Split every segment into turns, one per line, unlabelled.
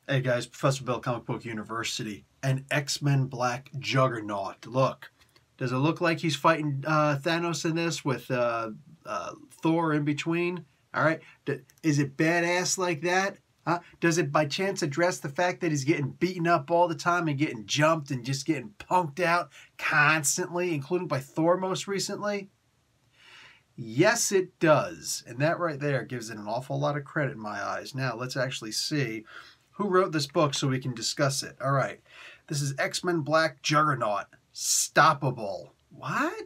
Hey guys, Professor Bill, Comic Book University, and X-Men Black Juggernaut. Look, does it look like he's fighting Thanos in this with Thor in between? All right, is it badass like that? Huh? Does it by chance address the fact that he's getting beaten up all the time and getting jumped and just getting punked out constantly, including by Thor most recently? Yes, it does. And that right there gives it an awful lot of credit in my eyes. Now, let's actually see who wrote this book so we can discuss it. All right. This is X-Men Black Juggernaut. Stoppable. What?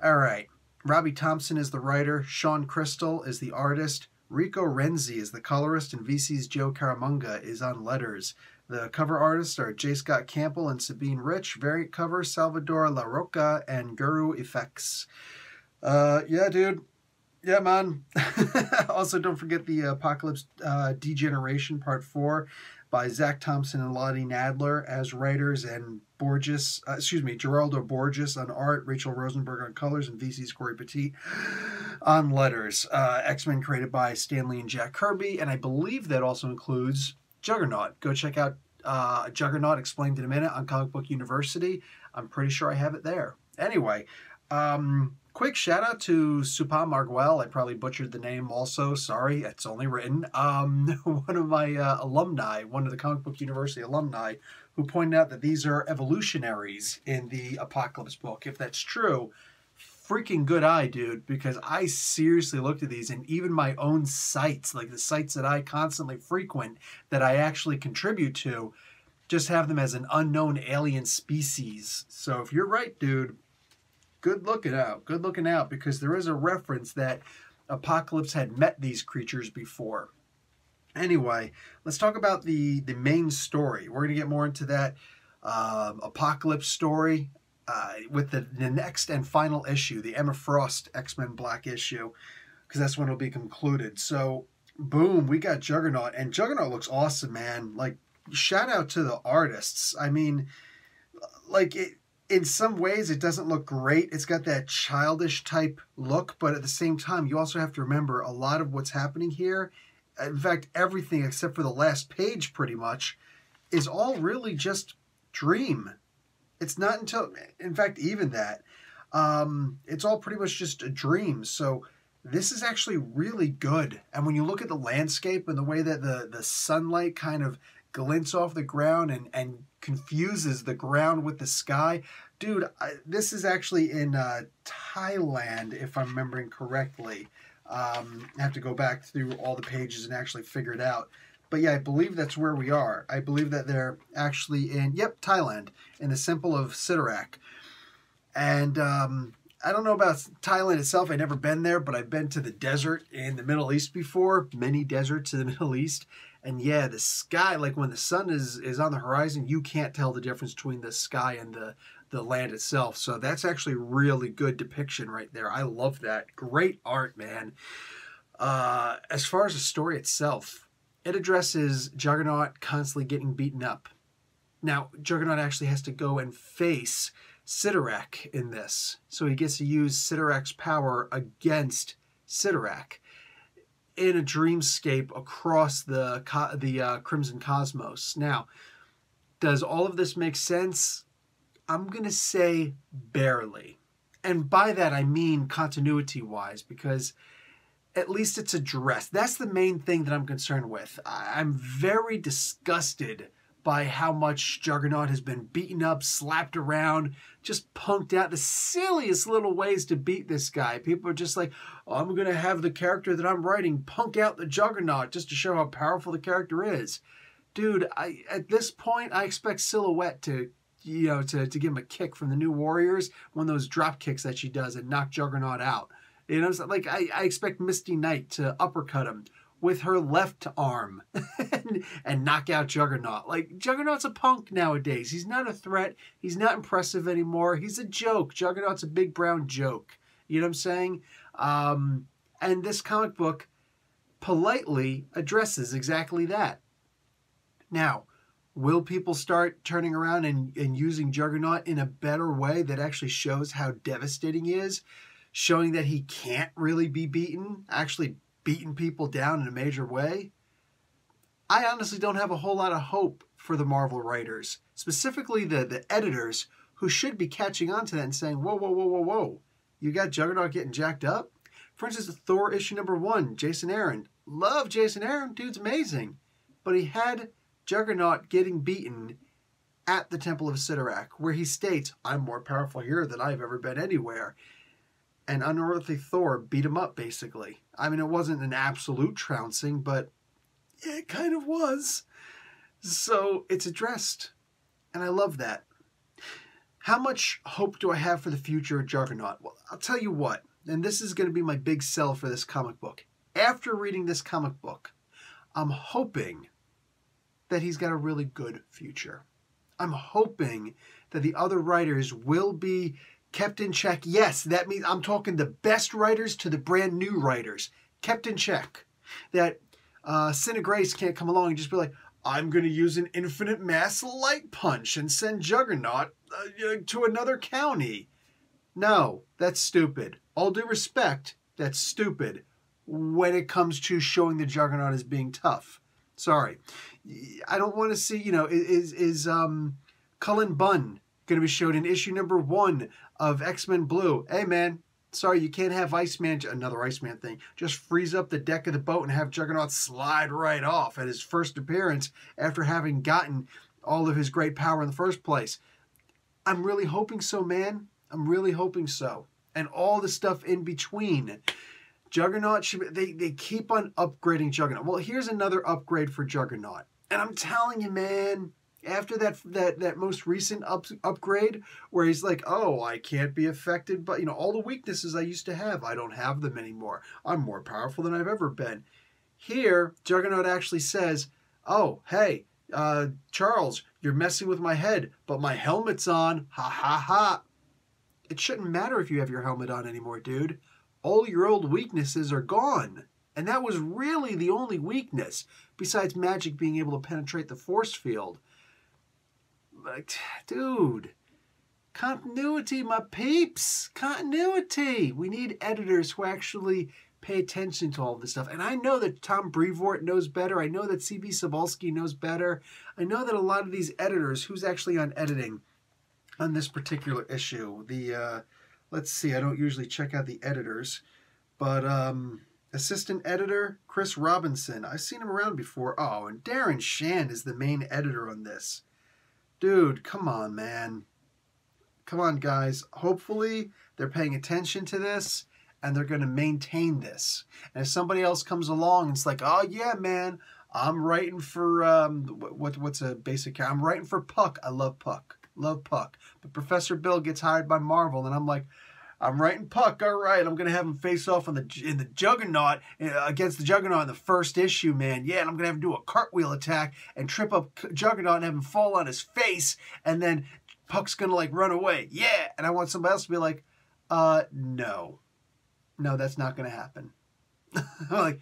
All right. Robbie Thompson is the writer. Sean Crystal is the artist. Rico Renzi is the colorist. And VC's Joe Caramunga is on letters. The cover artists are J. Scott Campbell and Sabine Rich. Variant cover, Salvador La Roca and Guru Effects. Yeah, dude. Yeah, man. Also, don't forget the Apocalypse Degeneration Part 4 by Zach Thompson and Lottie Nadler as writers, and Geraldo Borges on art, Rachel Rosenberg on colors, and VC's Corey Petit on letters. X-Men created by Stan Lee and Jack Kirby, and I believe that also includes Juggernaut. Go check out Juggernaut Explained in a Minute on Comic Book University. I'm pretty sure I have it there. Anyway, quick shout out to Supa Marguel. I probably butchered the name also. Sorry, it's only written. One of my alumni, one of the Comic Book University alumni, who pointed out that these are evolutionaries in the Apocalypse book. If that's true, freaking good eye, dude, because I seriously looked at these, and even my own sites, like the sites that I constantly frequent, that I actually contribute to, just have them as an unknown alien species. So if you're right, dude, good looking out, because there is a reference that Apocalypse had met these creatures before. Anyway, let's talk about the main story. We're going to get more into that Apocalypse story with the next and final issue, the Emma Frost X-Men Black issue, because that's when it'll be concluded. So, boom, we got Juggernaut, and Juggernaut looks awesome, man. Like, shout out to the artists. I mean, like, in some ways, it doesn't look great. It's got that childish type look, but at the same time, you also have to remember a lot of what's happening here, in fact, everything except for the last page pretty much, is all really just dream. It's not until, in fact, even that, it's all pretty much just a dream. So this is actually really good. And when you look at the landscape and the way that the sunlight kind of glints off the ground and confuses the ground with the sky. Dude, this is actually in Thailand, if I'm remembering correctly. I have to go back through all the pages and actually figure it out. But yeah, I believe that's where we are. I believe that they're actually in, Thailand, in the Temple of Siddharak. And I don't know about Thailand itself. I've never been there, but I've been to the desert in the Middle East before. Many deserts in the Middle East. And yeah, the sky, like when the sun is on the horizon, you can't tell the difference between the sky and the land itself. So that's actually really good depiction right there. I love that. Great art, man. As far as the story itself, it addresses Juggernaut constantly getting beaten up. Now, Juggernaut actually has to go and face Siddharak in this. So he gets to use Siddharak's power against Siddharak in a dreamscape across the Crimson Cosmos. Now, does all of this make sense? I'm going to say barely. And by that, I mean continuity-wise, because at least it's addressed. That's the main thing that I'm concerned with. I'm very disgusted by how much Juggernaut has been beaten up, slapped around, just punked out. The silliest little ways to beat this guy. People are just like, oh, I'm going to have the character that I'm writing punk out the Juggernaut just to show how powerful the character is. Dude, at this point, I expect Silhouette to give him a kick from the New Warriors, one of those drop kicks that she does and knock Juggernaut out. You know, like I expect Misty Knight to uppercut him with her left arm and knock out Juggernaut. Like, Juggernaut's a punk nowadays. He's not a threat. He's not impressive anymore. He's a joke. Juggernaut's a big brown joke. You know what I'm saying? And this comic book politely addresses exactly that. Now, will people start turning around and using Juggernaut in a better way that actually shows how devastating he is? Showing that he can't really be beaten, actually beating people down in a major way? I honestly don't have a whole lot of hope for the Marvel writers, specifically the editors, who should be catching on to that and saying, whoa, whoa, whoa, whoa, whoa. You got Juggernaut getting jacked up? For instance, Thor issue #1, Jason Aaron. Love Jason Aaron. Dude's amazing. But he had Juggernaut getting beaten at the Temple of Sidorak, where he states, I'm more powerful here than I've ever been anywhere. And Unearthly Thor beat him up, basically. I mean, it wasn't an absolute trouncing, but yeah, it kind of was. So it's addressed. And I love that. How much hope do I have for the future of Juggernaut? Well, I'll tell you what, and this is going to be my big sell for this comic book. After reading this comic book, I'm hoping that he's got a really good future. I'm hoping that the other writers will be kept in check. Yes, that means I'm talking the best writers to the brand new writers. Kept in check. That Sin of Grace can't come along and just be like, I'm going to use an infinite mass light punch and send Juggernaut to another county. No, that's stupid. All due respect, that's stupid when it comes to showing the Juggernaut as being tough. Sorry. I don't want to see, is Cullen Bunn going to be showed in issue #1 of X-Men Blue? Hey, man, sorry, you can't have Iceman, another Iceman thing, just freeze up the deck of the boat and have Juggernaut slide right off at his first appearance after having gotten all of his great power in the first place. I'm really hoping so, man. I'm really hoping so. And all the stuff in between. Juggernaut, they keep on upgrading Juggernaut. Well, here's another upgrade for Juggernaut. And I'm telling you, man, after that most recent upgrade where he's like, oh, I can't be affected, but all the weaknesses I used to have, I don't have them anymore. I'm more powerful than I've ever been. Here, Juggernaut actually says, oh, hey, Charles, you're messing with my head, but my helmet's on. Ha ha ha. It shouldn't matter if you have your helmet on anymore, dude. All your old weaknesses are gone. And that was really the only weakness, besides magic being able to penetrate the force field. Like, dude, continuity, my peeps, continuity. We need editors who actually pay attention to all this stuff. And I know that Tom Brevoort knows better. I know that C.B. Cebulski knows better. I know that a lot of these editors, who's actually on editing on this particular issue, let's see, I don't usually check out the editors, but assistant editor, Chris Robinson. I've seen him around before. Oh, and Darren Shan is the main editor on this. Dude, come on, man. Come on, guys. Hopefully, they're paying attention to this, and they're going to maintain this. And if somebody else comes along and it's like, oh, yeah, man, I'm writing for, what's a basic, I'm writing for Puck. I love Puck. Love Puck. But Professor Bill gets hired by Marvel, and I'm like, I'm writing Puck. All right, I'm going to have him face off in the Juggernaut, against the Juggernaut in the first issue, man. Yeah, and I'm going to have him do a cartwheel attack and trip up Juggernaut and have him fall on his face, and then Puck's going to, like, run away. Yeah, and I want somebody else to be like, no. No, that's not going to happen. I'm like,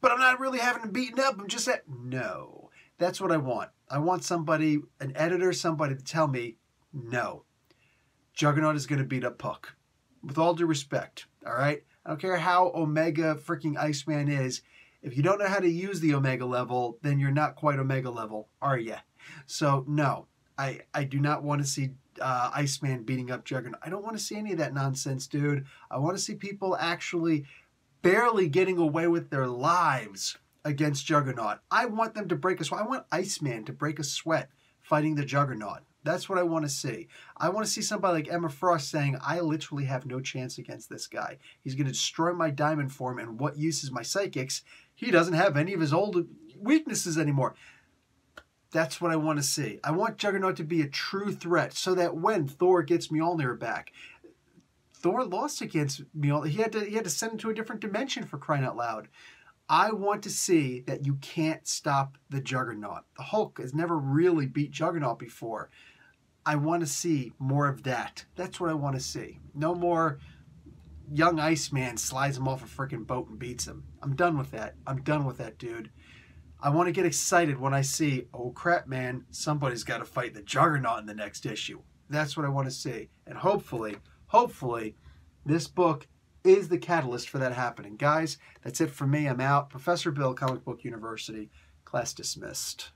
but I'm not really having him beaten up. I'm just no. That's what I want. I want somebody, an editor, somebody to tell me, no. Juggernaut is going to beat up Puck. With all due respect, all right? I don't care how Omega freaking Iceman is. If you don't know how to use the Omega level, then you're not quite Omega level, are you? So, no. I do not want to see Iceman beating up Juggernaut. I don't want to see any of that nonsense, dude. I want to see people actually barely getting away with their lives against Juggernaut. I want them to break a sweat. I want Iceman to break a sweat fighting the Juggernaut. That's what I want to see. I want to see somebody like Emma Frost saying, I literally have no chance against this guy. He's going to destroy my diamond form, and what use is my psychics? He doesn't have any of his old weaknesses anymore. That's what I want to see. I want Juggernaut to be a true threat so that when Thor gets Mjolnir back, Thor lost against Mjolnir. He had to send him to a different dimension, for crying out loud. I want to see that you can't stop the Juggernaut. The Hulk has never really beat Juggernaut before. I want to see more of that. That's what I want to see. No more young Iceman slides him off a freaking boat and beats him. I'm done with that. I'm done with that, dude. I want to get excited when I see, oh crap, man, somebody's got to fight the Juggernaut in the next issue. That's what I want to see. And hopefully, this book is the catalyst for that happening. Guys, that's it for me. I'm out. Professor Bill, Comic Book University. Class dismissed.